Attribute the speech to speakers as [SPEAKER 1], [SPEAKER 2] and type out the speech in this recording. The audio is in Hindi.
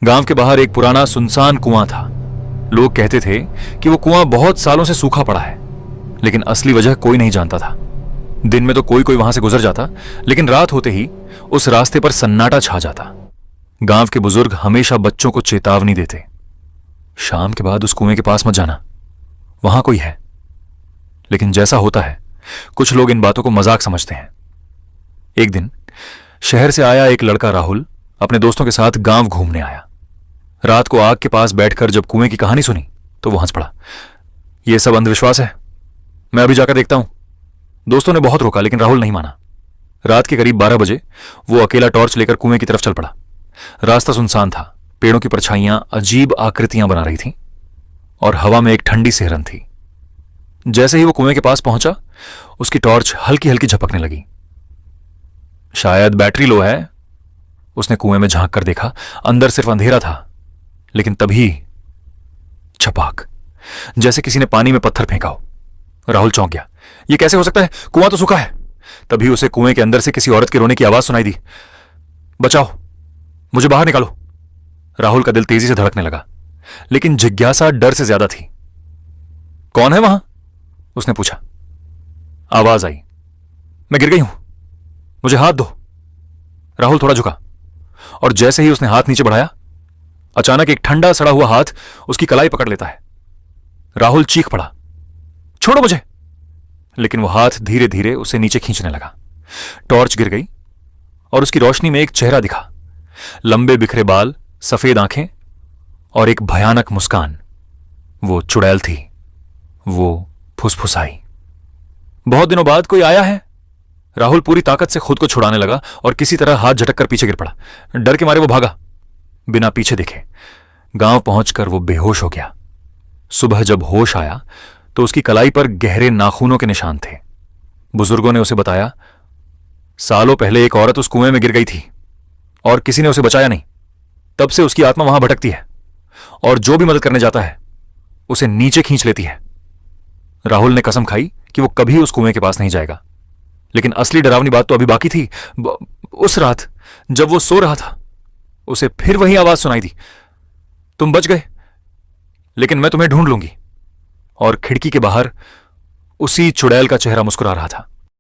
[SPEAKER 1] गांव के बाहर एक पुराना सुनसान कुआं था। लोग कहते थे कि वो कुआं बहुत सालों से सूखा पड़ा है, लेकिन असली वजह कोई नहीं जानता था। दिन में तो कोई कोई वहां से गुजर जाता, लेकिन रात होते ही उस रास्ते पर सन्नाटा छा जाता। गांव के बुजुर्ग हमेशा बच्चों को चेतावनी देते, शाम के बाद उस कुएं के पास मत जाना, वहां कोई है। लेकिन जैसा होता है, कुछ लोग इन बातों को मजाक समझते हैं। एक दिन शहर से आया एक लड़का राहुल अपने दोस्तों के साथ गांव घूमने आया। रात को आग के पास बैठकर जब कुएं की कहानी सुनी तो वो हंस पड़ा। यह सब अंधविश्वास है, मैं अभी जाकर देखता हूं। दोस्तों ने बहुत रोका, लेकिन राहुल नहीं माना। रात के करीब 12 बजे वो अकेला टॉर्च लेकर कुएं की तरफ चल पड़ा। रास्ता सुनसान था, पेड़ों की परछाइयां अजीब आकृतियां बना रही थीं और हवा में एक ठंडी सिहरन थी। जैसे ही वो कुएं के पास पहुंचा, उसकी टॉर्च हल्की हल्की झपकने लगी। शायद बैटरी लो है, उसने कुएं में झांक कर देखा। अंदर सिर्फ अंधेरा था, लेकिन तभी छपाक, जैसे किसी ने पानी में पत्थर फेंका हो। राहुल चौंक गया, यह कैसे हो सकता है, कुआं तो सूखा है। तभी उसे कुएं के अंदर से किसी औरत के रोने की आवाज सुनाई दी, बचाओ, मुझे बाहर निकालो। राहुल का दिल तेजी से धड़कने लगा, लेकिन जिज्ञासा डर से ज्यादा थी। कौन है वहां, उसने पूछा। आवाज आई, मैं गिर गई हूं, मुझे हाथ दो। राहुल थोड़ा झुका और जैसे ही उसने हाथ नीचे बढ़ाया, अचानक एक ठंडा सड़ा हुआ हाथ उसकी कलाई पकड़ लेता है। राहुल चीख पड़ा, छोड़ो मुझे। लेकिन वो हाथ धीरे धीरे उसे नीचे खींचने लगा। टॉर्च गिर गई और उसकी रोशनी में एक चेहरा दिखा। लंबे बिखरे बाल, सफेद आंखें और एक भयानक मुस्कान। वो चुड़ैल थी। वो फुसफुसाई, बहुत दिनों बाद कोई आया है। राहुल पूरी ताकत से खुद को छुड़ाने लगा और किसी तरह हाथ झटक कर पीछे गिर पड़ा। डर के मारे वो भागा, बिना पीछे देखे। गांव पहुंचकर वो बेहोश हो गया। सुबह जब होश आया तो उसकी कलाई पर गहरे नाखूनों के निशान थे। बुजुर्गों ने उसे बताया, सालों पहले एक औरत उस कुएं में गिर गई थी और किसी ने उसे बचाया नहीं। तब से उसकी आत्मा वहां भटकती है और जो भी मदद करने जाता है उसे नीचे खींच लेती है। राहुल ने कसम खाई कि वो कभी उस कुएं के पास नहीं जाएगा। लेकिन असली डरावनी बात तो अभी बाकी थी। उस रात जब वो सो रहा था, उसे फिर वही आवाज सुनाई दी, तुम बच गए, लेकिन मैं तुम्हें ढूंढ लूंगी। और खिड़की के बाहर उसी चुड़ैल का चेहरा मुस्कुरा रहा था।